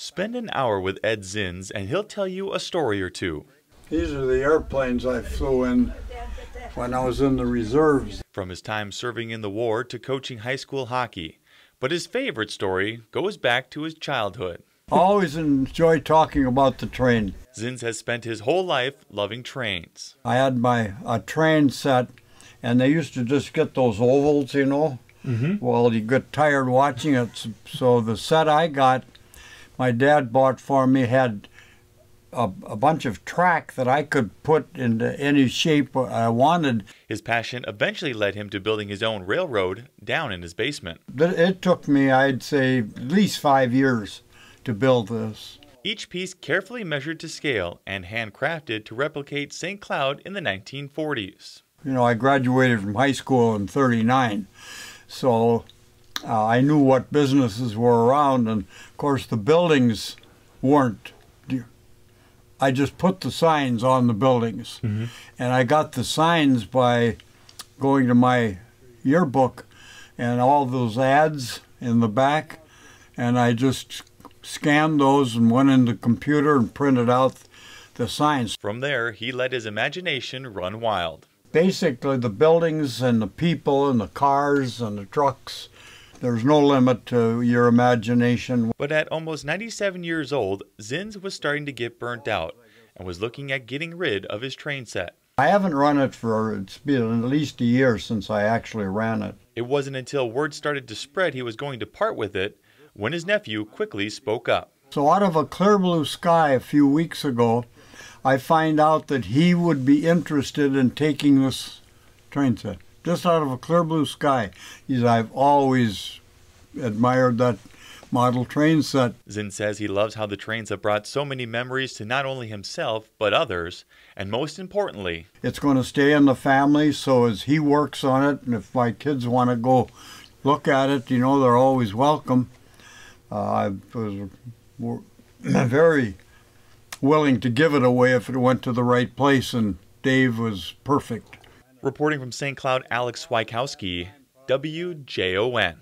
Spend an hour with Ed Zins and he'll tell you a story or two. These are the airplanes I flew in when I was in the reserves. From his time serving in the war to coaching high school hockey. But his favorite story goes back to his childhood. I always enjoy talking about the train. Zins has spent his whole life loving trains. I had a train set, and they used to just get those ovals, you know. Well, you get tired watching it, so the set I got, my dad bought for me, had a bunch of track that I could put into any shape I wanted. His passion eventually led him to building his own railroad down in his basement. It took me, I'd say, at least 5 years to build this. Each piece carefully measured to scale and handcrafted to replicate St. Cloud in the 1940s. You know, I graduated from high school in '39, so I knew what businesses were around, and of course the buildings weren't. I just put the signs on the buildings, and I got the signs by going to my yearbook and all those ads in the back, and I just scanned those and went in the computer and printed out the signs. From there, he let his imagination run wild. Basically, the buildings and the people and the cars and the trucks, there's no limit to your imagination. But at almost 97 years old, Zins was starting to get burnt out and was looking at getting rid of his train set. I haven't run it it's been at least a year since I actually ran it. It wasn't until word started to spread he was going to part with it when his nephew quickly spoke up. So out of a clear blue sky a few weeks ago, I find out that he would be interested in taking this train set. Just out of a clear blue sky. I've always admired that model train set. Zins says he loves how the trains have brought so many memories to not only himself, but others, and most importantly, it's going to stay in the family, so as he works on it, and if my kids want to go look at it, you know, they're always welcome. I was very willing to give it away if it went to the right place, and Dave was perfect. Reporting from St. Cloud, Alex Swikowski, WJON.